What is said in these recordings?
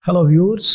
Hello viewers,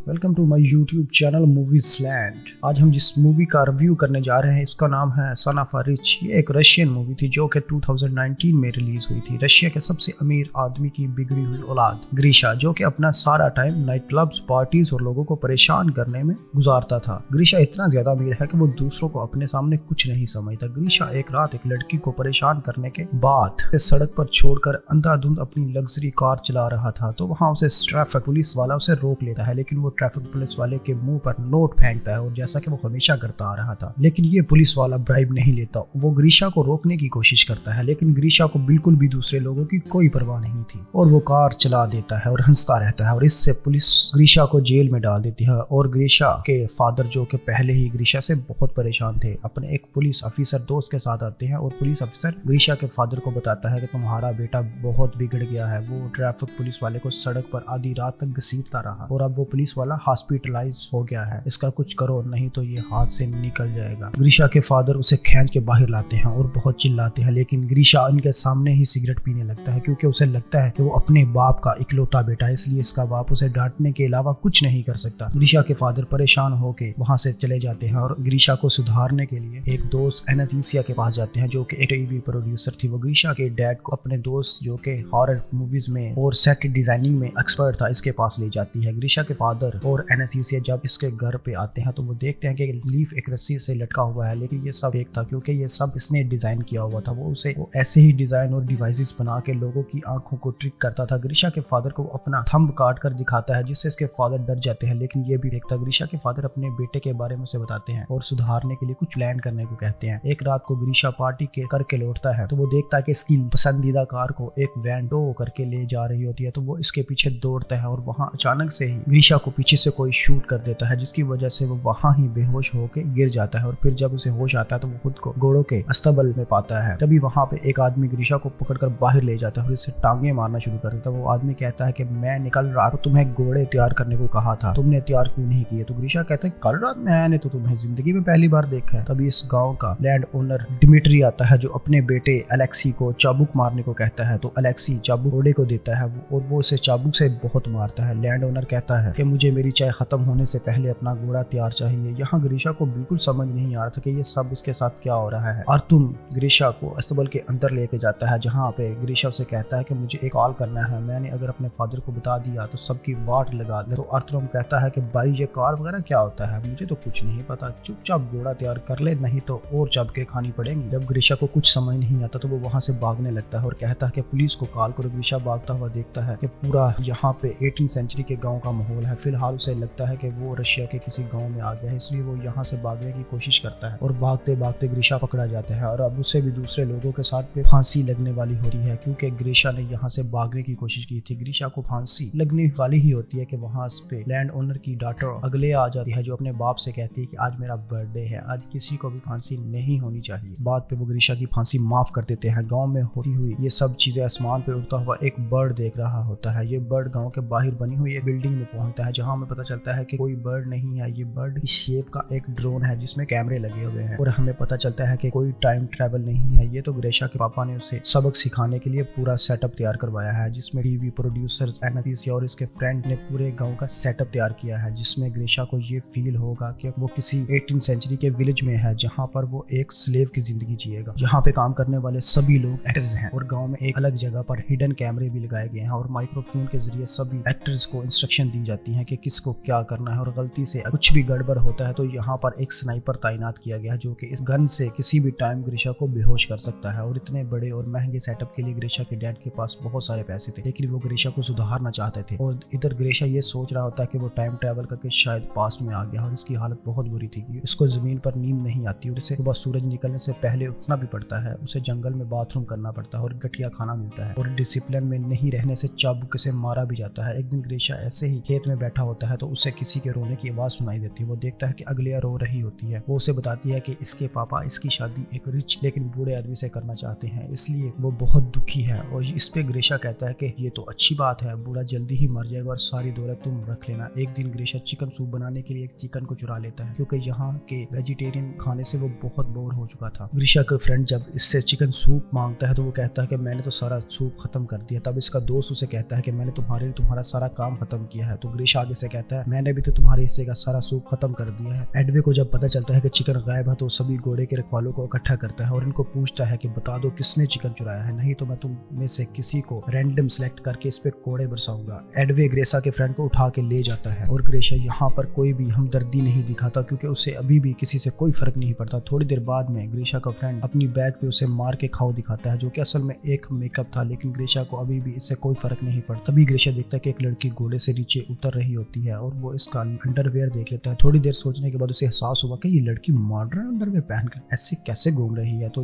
welcome to my YouTube channel Movies Land. आज हम जिस मूवी का रिव्यू करने जा रहे हैं इसका नाम है सन ऑफ अ रिच। ये एक रशियन मूवी थी जो कि 2019 में रिलीज हुई थी। रशिया के सबसे अमीर आदमी की बिगड़ी हुई औलाद ग्रीशा, जो कि अपना सारा टाइम नाइट क्लब्स, पार्टीज और लोगों को परेशान करने में गुजारता था। ग्रीशा इतना ज्यादा अमीर है कि वो दूसरों को अपने सामने कुछ नहीं समझता। ग्रीशा एक रात एक लड़की को परेशान करने के बाद सड़क पर छोड़कर अंधाधुंध अपनी लग्जरी कार चला रहा था, तो वहाँ उसे ट्रैफिक पुलिस वाला उसे रोक लेता है। लेकिन वो ट्रैफिक पुलिस वाले के मुंह पर नोट फेंकता है, और जैसा कि वो हमेशा करता आ रहा था। लेकिन ये पुलिस वाला ब्राइब नहीं लेता। वो ग्रीशा को रोकने की कोशिश करता है, लेकिन ग्रीशा को बिल्कुल भी दूसरे लोगों की कोई परवाह नहीं थी, और वो कार चला देता है और हंसता रहता है। और इससे पुलिस ग्रीशा को जेल में डाल देती है। और ग्रीशा के फादर, जो कि पहले ही ग्रीशा से बहुत परेशान थे, अपने एक पुलिस ऑफिसर दोस्त के साथ आते हैं, और पुलिस ऑफिसर ग्रीशा के फादर को बताता है कि तुम्हारा बेटा बहुत बिगड़ गया है। वो ट्रैफिक पुलिस वाले को सड़क पर आधी रात तक घसीटता रहा, और अब वो पुलिस वाला हॉस्पिटलाइज हो गया है। इसका कुछ करो, नहीं तो ये हाथ से निकल जाएगा। ग्रीशा के फादर उसे खींच के बाहर लाते हैं और बहुत चिल्लाते हैं, लेकिन ग्रीशा इनके सामने ही सिगरेट पीने लगता है, क्योंकि उसे लगता है कि वो अपने बाप का इकलौता बेटा है, इसलिए इसका बाप उसे डांटने के अलावा कुछ नहीं कर सकता। ग्रीशा के फादर परेशान होके वहां से चले जाते हैं, और ग्रीशा को सुधारने के लिए एक दोस्त एनेस्थीसिया के पास जाते हैं, जो कि एक टीवी प्रोड्यूसर थी। वो ग्रीशा के डैड को, अपने दोस्त जो कि हॉरर मूवीज में और सेट डिजाइनिंग में एक्सपर्ट था, इसके पास ले जाती है। ग्रीशा के फादर और एनेस्थीसिया जब इसके घर पे आते हैं तो वो देखते हैं कि लीफ एक रस्सी से लटका हुआ है, लेकिन ये सब फेक था, क्योंकि ये सब इसने डिजाइन किया हुआ था। वो ऐसे ही डिजाइन और डिवाइसेस बना के लोगों की आंखों को ट्रिक करता था। ग्रीशा के फादर को अपना थंब काट कर दिखाता है, जिससे इसके फादर डर जाते हैं, लेकिन ये भी देखता। ग्रीशा के फादर अपने बेटे के बारे में उसे बताते हैं और सुधारने के लिए कुछ प्लान करने को कहते हैं। एक रात को ग्रीशा पार्टी के करके लौटता है, तो वो देखता है कि इसकी पसंदीदा कार को एक वैन टो करके ले जा रही होती है, तो वो इसके पीछे दौड़ता है, और वहाँ अचानक से ही ग्रीशा को पीछे से कोई शूट कर देता है, जिसकी वजह से वो वहां ही बेहोश होकर गिर जाता है। और फिर जब उसे होश आता है तो वो खुद को घोड़ों के अस्तबल में पाता है। तभी वहां पे एक आदमी ग्रीशा को पकड़कर बाहर ले जाता है और इसे टांगे मारना शुरू कर देता है। वो आदमी कहता है कि मैं निकल रात को तुम्हें घोड़े तैयार करने को कहा था, तुमने तैयार क्यों नहीं किए? तो ग्रीशा कहता है कल रात मैंने तो तुम्हें जिंदगी में पहली बार देखा है। तभी इस गाँव का लैंड ओनर डिमिट्री आता है, जो अपने बेटे अलेक्सी को चाबुक मारने को कहता है। तो अलेक्सी चाबुक घोड़े को देता है, और वो उसे चाबुक से बहुत मारता है। लैंड ओनर कहता है कि मुझे मेरी चाय खत्म होने से पहले अपना घोड़ा तैयार चाहिए। यहाँ ग्रीशा को बिल्कुल समझ नहीं आ रहा था कि ये सब उसके साथ क्या हो रहा है। और तुम ग्रीशा को अस्तबल के अंदर लेके जाता है, जहाँ पे ग्रीशा से कहता है कि मुझे एक कॉल करना है, मैंने अगर अपने फादर को बता दिया तो सबकी वाट लगा दे। तो अर्थरम कहता है कि भाई ये कॉल वगैरह क्या होता है, मुझे तो कुछ नहीं पता, चुपचाप घोड़ा तैयार कर ले, नहीं तो और चबके खानी पड़ेंगी। जब ग्रीशा को कुछ समझ नहीं आता तो वो वहाँ से भागने लगता है और कहता है कि पुलिस को कॉल करो। ग्रीशा भागता हुआ देखता है कि पूरा यहाँ पे 18वीं सेंचुरी के गाँव का माहौल है। फिलहाल उसे लगता है कि वो रशिया के किसी गाँव में आ गया है, इसलिए वो यहाँ से भागने की कोशिश करता है, और भागते भागते ग्रीशा पकड़ा जाता है। और अब उसे भी दूसरे लोगों के साथ पे फांसी लगने वाली होती है, क्योंकि ग्रीशा ने यहाँ से भागने की कोशिश की थी। ग्रीशा को फांसी लगने वाली ही होती है कि वहाँ पे लैंड ओनर की डॉटर अगले आ जाती है, जो अपने बाप से कहती है कि आज मेरा बर्थडे है, आज किसी को भी फांसी नहीं होनी चाहिए। बाद पे वो ग्रीशा की फांसी माफ कर देते हैं। गाँव में होती हुई ये सब चीजें आसमान पे उड़ता हुआ एक बर्ड देख रहा होता है। ये बर्ड गाँव के बाहर बनी हुई एक बिल्डिंग में पहुंचता है, जहाँ हमें पता चलता है कि कोई बर्ड नहीं है, ये बर्ड की शेप का एक ड्रोन है जिसमें कैमरे लगे हुए हैं। और हमें पता चलता है कि कोई टाइम ट्रैवल नहीं है, ये तो ग्रीशा के पापा ने उसे सबक सिखाने के लिए पूरा सेटअप तैयार करवाया है, जिसमें टीवी प्रोड्यूसर एनेस्थीसिया और इसके फ्रेंड ने पूरे गांव का सेटअप तैयार किया है, जिसमें ग्रीशा को ये फील होगा कि वो किसी 18वीं सेंचुरी के विलेज में है, जहाँ पर वो एक स्लेव की जिंदगी जिएगा। यहाँ पे काम करने वाले सभी लोग एक्टर्स हैं, और गाँव में एक अलग जगह पर हिडन कैमरे भी लगाए गए हैं, और माइक्रोफोन के जरिए सभी एक्टर्स को इंस्ट्रक्शन दी जाती है कि किसको क्या करना है। और गलती से कुछ भी गड़बड़ होता है तो यहाँ पर एक स्नाइपर तैनात किया गया है, जो कि इस गन से किसी भी टाइम ग्रीशा को बेहोश कर सकता है। और इतने बड़े और महंगे सेटअप के लिए ग्रीशा के डैड के पास बहुत सारे पैसे थे, लेकिन वो ग्रीशा को सुधारना चाहते थे। और इधर ग्रीशा ये सोच रहा होता है कि वो टाइम ट्रैवल करके शायद पास्ट में आ गया, और इसकी हालत बहुत बुरी थी। इसको जमीन पर नींद नहीं आती, और इसे सुबह सूरज निकलने से पहले उठना भी पड़ता है। उसे जंगल में बाथरूम करना पड़ता है, और गठिया खाना मिलता है, और डिसिप्लिन में नहीं रहने से चाबुक से मारा भी जाता है। एक दिन ग्रीशा ऐसे ही खेत में बैठा होता है तो उसे किसी के रोने की आवाज सुनाई देती है। वो देखता है कि अगलिया रो रही होती है। वो उसे बताती है कि इसके पापा इसकी शादी एक रिच लेकिन बूढ़े आदमी से करना चाहते हैं, इसलिए वो बहुत दुखी है। और इस पे ग्रीशा कहता है कि ये तो अच्छी बात है, बूढ़ा जल्दी ही मर जाएगा और सारी दौलत तुम रख लेना। एक दिन ग्रीशा चिकन सूप बनाने के लिए एक चिकन को चुरा लेता है क्योंकि यहाँ के वेजिटेरियन खाने से वो बहुत बोर हो चुका था। ग्रीशा का फ्रेंड जब इससे चिकन सूप मांगता है तो वो कहता है कि मैंने तो सारा सूप खत्म कर दिया। तब इसका दोस्त उसे कहता है कि मैंने तुम्हारा सारा काम खत्म किया है। तो ग्रीशा आगे से कहता है मैंने भी तो तुम्हारे हिस्से का सारा सूप खत्म कर दिया है। एडवे को जब पता चलता है कि चिकन गायब है तो सभी घोड़े के रखवालों को इकट्ठा करता है और इनको पूछता है कि बता दो किसने चिकन चुराया है, नहीं तो मैं तुम में से किसी को रैंडम सिलेक्ट करके इस पे कोड़े बरसाऊंगा। एडवे ग्रेसा के फ्रेंड को उठा के ले जाता है और ग्रेशा यहाँ पर कोई भी हमदर्दी नहीं दिखाता क्योंकि उसे अभी भी किसी से कोई फर्क नहीं पड़ता। थोड़ी देर बाद में ग्रेशा का फ्रेंड अपनी बैग पे उसे मार के खाओ दिखाता है जो कि असल में एक मेकअप था, लेकिन ग्रेशा को अभी भी इससे कोई फर्क नहीं पड़ता। तभी ग्रेशा देखता है कि एक लड़की घोड़े से नीचे उतर रही होती है और वो इसका अंडरवेयर देख लेता है। थोड़ी देर सोचने के बाद उसे एहसास हुआ कि ये लड़की मॉडर्न अंडरवेयर पहनकर ऐसे कैसे घूम रही है, तो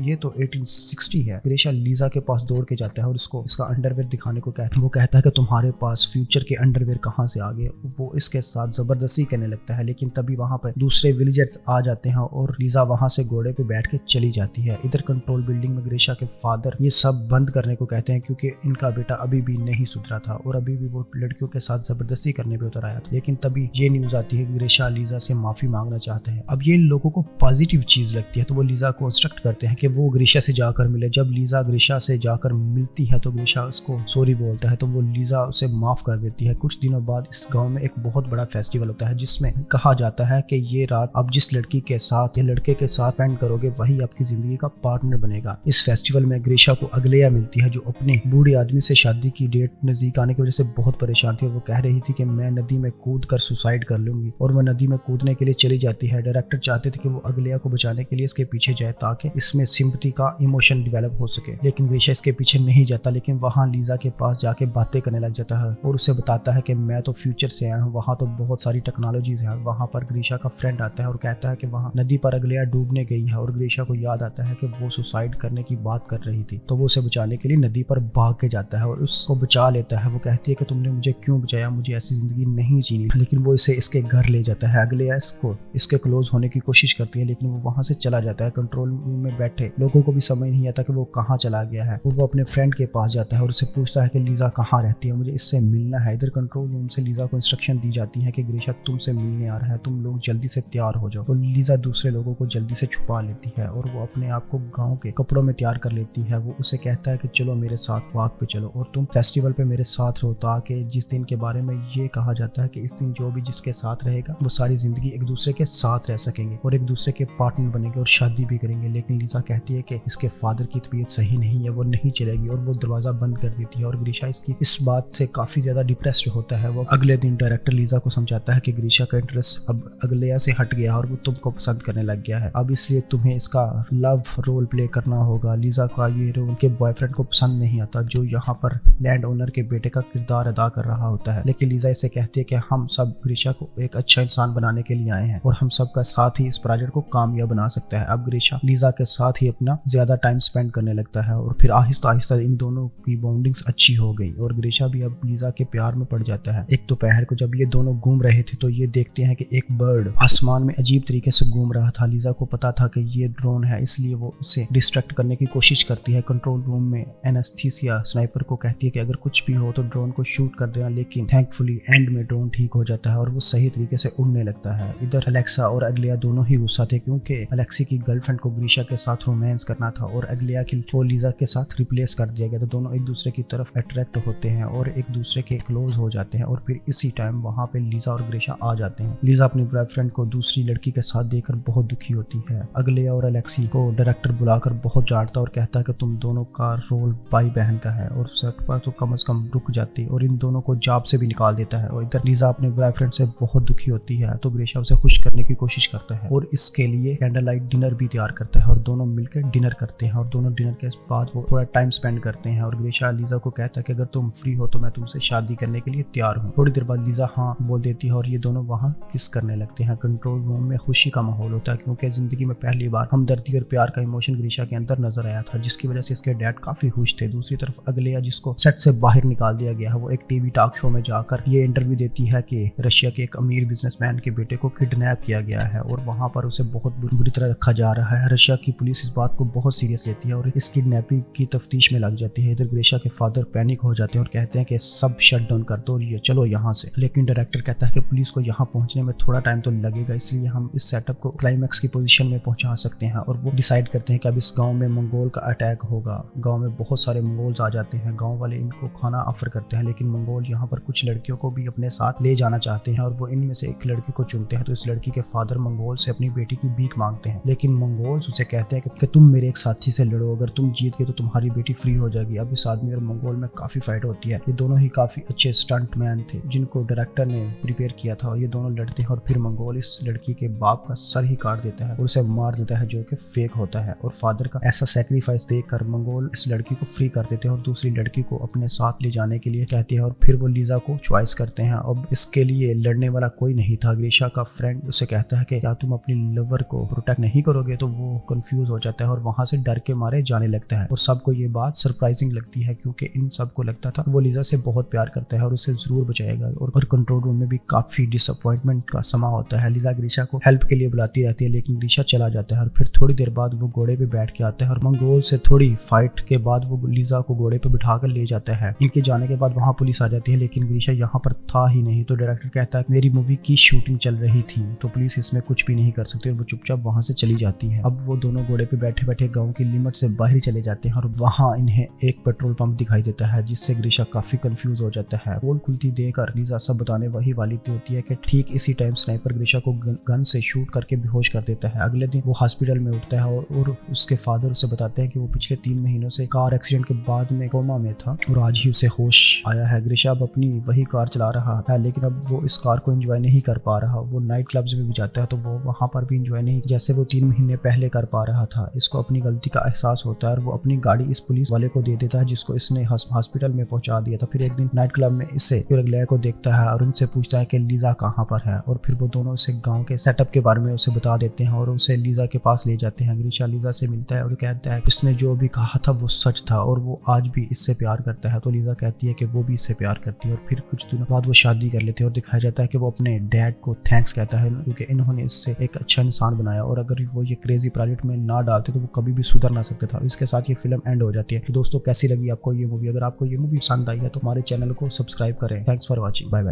ये तो 1860 है। ग्रेशा लीजा के पास दौड़ के जाता है और उसको इसका अंडरवेयर दिखाने को कहता है। वो कहता है कि तुम्हारे पास फ्यूचर के अंडरवेयर कहाँ से आ गए। वो इसके साथ जबरदस्ती करने लगता है, लेकिन तभी वहाँ पर दूसरे विलेजर्स आ जाते हैं और लीजा वहाँ से घोड़े पे बैठ के चली जाती है। इधर कंट्रोल बिल्डिंग में ग्रेशा के फादर ये सब बंद करने को कहते हैं क्योंकि इनका बेटा अभी भी नहीं सुधरा था और अभी भी वो लड़कियों के साथ जबरदस्ती करने पे उतर आया था। लेकिन तभी ये न्यूज आती है कि ग्रेशा लीजा से माफी मांगना चाहते हैं। अब ये लोगों को पॉजिटिव चीज लगती है तो वो लीजा को इंस्ट्रक्ट करते हैं कि वो ग्रेशा से जाकर मिले। जब लीजा ग्रेशा से जाकर मिलती है तो ग्रेशा उसको सॉरी बोलता है तो वो लीजा उसे माफ कर देती है। कुछ दिनों बाद इस गांव में एक बहुत बड़ा फेस्टिवल होता है जिसमें कहा जाता है कि ये रात आप जिस लड़की के साथ या लड़के के साथ स्पेंड करोगे वही आपकी जिंदगी का पार्टनर बनेगा। इस फेस्टिवल में ग्रेशा को अगलिया मिलती है जो अपने बूढ़े आदमी से शादी की डेट नजदीक आने की वजह से बहुत परेशान थी। वो कह रही थी कि मैं नदी में कूद कर सुसाइड कर लूंगी और वो नदी में कूदने के लिए चली जाती है। डायरेक्टर चाहते थे कि वो अगलिया को बचाने के लिए इसके पीछे जाए ताकि इसमें सिंपैथी का इमोशन डेवलप हो सके, लेकिन ग्रेशा इसके पीछे नहीं जाता। लेकिन वहाँ लीजा के पास जाके बातें करने लग जाता है और उसे बताता है कि मैं तो फ्यूचर से आया हूँ, वहाँ तो बहुत सारी टेक्नोलॉजीज है। वहाँ पर ग्रेशा का फ्रेंड आता है और कहता है कि वहाँ नदी पर अगलिया डूबने गई है और ग्रेशा को याद आता है कि वो सुसाइड करने की बात कर रही थी, तो वो उसे बचाने के लिए नदी पर भाग के जाता है और उसको बचा लेता है। वो कहती है कि तुमने मुझे क्यों बचाया, मुझे ऐसी जिंदगी नहीं जीनी। लेकिन वो इसे इसके घर ले जाता है। अगलिया इसको इसके क्लोज होने की कोशिश करती है लेकिन वो वहाँ से चला जाता है। कंट्रोल रूम में बैठे लोगों को भी समझ नहीं आता कि वो कहाँ चला गया है। वो अपने फ्रेंड के पास जाता है और उससे पूछता है कि लीजा कहाँ रहती है, मुझे इससे मिलना है। इधर कंट्रोल रूम से लीजा को इंस्ट्रक्शन दी जाती है कि ग्रेशा तुमसे मिलने आ रहा है, तुम लोग जल्दी से तैयार हो जाओ। तो लीजा दूसरे लोगों को जल्दी से छुपा लेती है और वो अपने आप को गाँव के कपड़ों में तैयार कर लेती है। वो उसे कहता है कि चलो मेरे साथ वॉक पे चलो और तुम फेस्टिवल पे मेरे साथ रहो ताकि जिस दिन के बारे में ये कहा जाता है कि इस दिन जो भी जिसके साथ रहेगा वो सारी जिंदगी एक दूसरे के साथ रह सकेंगे और एक दूसरे के पार्टनर बनेंगे और शादी भी करेंगे। लेकिन लीजा कहती है कि इसके फादर की तबीयत सही नहीं है, वो नहीं चलेगी और वो दरवाजा बंद कर देती है और ग्रीशा इसकी इस बात से काफी ज्यादा डिप्रेस्ड होता है। वो अगले दिन डायरेक्टर लीजा को समझाता है कि ग्रीशा का इंटरेस्ट अब अगलिया से हट गया और वो तुमको पसंद करने लग गया है, अब इसलिए तुम्हें इसका लव रोल प्ले करना होगा। लीजा का ये रोल उनके बॉयफ्रेंड को पसंद नहीं आता जो यहाँ पर लैंड ओनर के बेटे का किरदार अदा कर रहा होता है। लेकिन लीजा इसे कहती है कि हम सब ग्रीशा को एक अच्छा इंसान बनाने के लिए आए हैं और हम सबका साथ ही इस प्रोजेक्ट को कामयाब बना सकता है। अब ग्रीशा लीजा के साथ ही अपना ज्यादा टाइम स्पेंड करने लगता है और फिर आहिस्ता आहिस्ता इन दोनों की बॉन्डिंग्स अच्छी हो गई और ग्रीशा भी अब लीजा के प्यार में पड़ जाता है। एक दोपहर को जब ये दोनों घूम रहे थे तो ये देखते हैं कि एक बर्ड आसमान में अजीब तरीके से घूम रहा था। लीजा को पता था कि ये ड्रोन है, इसलिए वो उसे डिस्ट्रैक्ट करने की कोशिश करती है। कंट्रोल रूम में एनेस्थीसिया स्नाइपर को कहती है कि अगर कुछ भी हो तो ड्रोन को शूट कर देना, लेकिन थैंकफुली एंड में ड्रोन ठीक हो जाता है और वो सही तरीके से उड़ने लगता है। इधर अलेक्सा और अगलिया दोनों ही गुस्सा थे क्योंकि अलेक्सी की गर्लफ्रेंड को ग्रीशा के साथ रोमांस करना था और अगलिया को लीजा के साथ रिप्लेस कर दिया गया। तो दोनों एक दूसरे की तरफ अट्रैक्ट होते हैं और एक दूसरे के क्लोज हो जाते हैं और फिर इसी टाइम वहाँ पे लीजा और ग्रीशा आ जाते हैं। लीजा अपनी बॉयफ्रेंड को दूसरी लड़की के साथ देखकर बहुत दुखी होती है। अगलिया और अलेक्सी को डायरेक्टर बुलाकर बहुत डांटता और कहता है कि तुम दोनों का रोल भाई बहन का है और सेट पर तो कम से कम रुक जाती और इन दोनों को जॉब से भी निकाल देता है। और इधर लीजा अपने बॉयफ्रेंड से बहुत दुखी होती है तो ग्रीशा उसे खुश करने की कोशिश करता है और इसके लिए कैंडल लाइट डिनर भी तैयार करता है और दोनों मिलकर डिनर करते हैं और दोनों डिनर के बाद वो थोड़ा टाइम स्पेंड करते हैं और ग्रीशा लीजा को कहता है कि अगर तुम फ्री हो तो मैं तुमसे शादी करने के लिए तैयार हूँ। थोड़ी देर बाद लीजा हाँ बोल देती है और ये दोनों वहाँ किस करने लगते हैं। कंट्रोल रूम में खुशी का माहौल होता है क्योंकि जिंदगी में पहली बार हमदर्दी और प्यार का इमोशन ग्रीशा के अंदर नजर आया था जिसकी वजह से इसके डैड काफी खुश थे। दूसरी तरफ अगलिया जिसको सेट से बाहर निकाल दिया गया है वो एक टीवी टॉक शो में जाकर ये इंटरव्यू देती है कि रशिया के एक अमीर बिजनेसमैन के बेटे को किडनैप किया गया है और वहाँ पर उसे बहुत बुरी तरह रखा जा रहा है। रशिया की पुलिस इस बात को बहुत सीरियस लेती है और इस किडनैपिंग की तफ्तीश में लग जाती है। इधर ग्रीशा के फादर पैनिक हो जाते हैं और कहते हैं कि सब शट डाउन कर दो, ये चलो यहाँ से। लेकिन डायरेक्टर कहता है कि पुलिस को यहाँ पहुंचने में थोड़ा टाइम तो लगेगा, इसलिए हम इस सेटअप को क्लाइमैक्स की पोजीशन में पहुंचा सकते हैं। और वो डिसाइड करते हैं कि अब इस गांव में मंगोल का अटैक होगा। गांव में बहुत सारे मंगोल्स आ जाते हैं। गांव वाले इनको खाना ऑफर करते हैं, लेकिन मंगोल यहाँ पर कुछ लड़कियों को भी अपने साथ ले जाना चाहते हैं और वो इनमें से एक लड़की को चुनते हैं। तो इस लड़की के फादर मंगोल से अपनी बेटी की भीख मांगते हैं, लेकिन मंगोल्स उसे कहते हैं कि तुम मेरे एक साथी से लड़ो, अगर तुम जीत गए तो तुम्हारी बेटी फ्री हो जाएगी। अब इस आदमी और मंगोल में काफी फाइट होती है। ये दोनों ही काफी अच्छे स्टंट मैन थे जिनको डायरेक्टर ने प्रिपेयर किया था। और ये दोनों लड़ते हैं और फिर मंगोल इस लड़की के बाप का सर ही काट देता है और उसे मार देता है, जो कि फेक होता है। और फादर का ऐसा सैक्रिफाइस देखकर मंगोल इस लड़की को फ्री कर देते हैं और दूसरी लड़की को अपने साथ ले जाने के लिए कहते हैं। और फिर वो लीजा को चॉइस करते हैं। अब इसके लिए लड़ने वाला कोई नहीं था। ग्रीशा का फ्रेंड उसे कहता है कि क्या तुम अपनी लवर को प्रोटेक्ट नहीं करोगे, तो वो कंफ्यूज हो जाता है और वहां से डर के मारे जाने लगता है। और सबको ये बात सरप्राइजिंग लगती है क्योंकि इन सबको लगता था वो लीजा से बहुत प्यार करता है और उसे जरूर बचाएगा। और कंट्रोल रूम में भी काफी डिसअपॉइंटमेंट का समा होता है। लीजा ग्रीशा को हेल्प के लिए बुलाती रहती है, लेकिन ग्रीशा चला जाता है। और फिर थोड़ी देर बाद वो घोड़े पे बैठ के आता है और मंगोल से थोड़ी फाइट के बाद वो लीजा को घोड़े पे बिठा कर ले जाता है। इनके जाने के बाद वहाँ पुलिस आ जाती है, लेकिन ग्रीशा यहाँ पर था ही नहीं। तो डायरेक्टर कहता है मेरी मूवी की शूटिंग चल रही थी तो पुलिस इसमें कुछ भी नहीं कर सकती और वो चुपचाप वहां से चली जाती है। अब वो दोनों घोड़े पे बैठे बैठे गांव की लिमिट से बाहर चले जाते हैं और वहां इन्हें एक पेट्रोल पंप दिखाई देता है, जिससे ग्रीशा काफी कंफ्यूज हो जाता है। पोल खुलती देकर लीजा सब बताने वही वाली होती है कि ठीक इसी टाइम स्नाइपर ग्रीशा को गन से शूट करके बेहोश कर देता है। अगले दिन वो हॉस्पिटल में उठता है और उसके फादर उसे बताते हैं कि वो पिछले 3 महीनों से कार एक्सीडेंट के बाद में कोमा में था और आज ही उसे होश आया है। ग्रीशा अब अपनी वही कार चला रहा है, लेकिन अब वो इस कार को एंजॉय नहीं कर पा रहा। वो नाइट क्लब्स में भी जाता है तो वो वहां पर भी एंजॉय नहीं जैसे वो 3 महीने पहले कर पा रहा था। इसको अपनी गलती का एहसास होता है और वो अपनी गाड़ी इस पुलिस वाले को दे देता है जिसको इसने हॉस्पिटल में पहुंचा दिया था। फिर एक दिन नाइट क्लब में इसे फिर को देखता है और उनसे पूछता है कि लीजा कहाँ पर है। और फिर वो दोनों उसे गाँव के सेटअप के बारे में उसे बता देते हैं और उसे लीजा के पास ले जाते हैं। ग्रीशा लीजा से मिलता है और कहता है इसने जो भी कहा था वो सच था और वो आज भी इससे प्यार करता है। तो लीजा कहती है कि वो भी इससे प्यार करती है और फिर कुछ दिनों बाद वो शादी कर लेते हैं और दिखाया जाता है कि वो अपने डैड को थैंक्स कहता है क्योंकि इन्होंने इससे एक अच्छा इंसान बनाया और अगर वो ये क्रेजी प्रोजेक्ट में ना डालते तो वो कभी भी सुधर ना सकता था। इसके साथ ये फिल्म एंड हो जाती है। तो दोस्तों कैसी लगी आपको ये मूवी? अगर आपको ये मूवी पसंद आई है तो हमारे चैनल को सब्सक्राइब करें। Thanks for watching. Bye bye.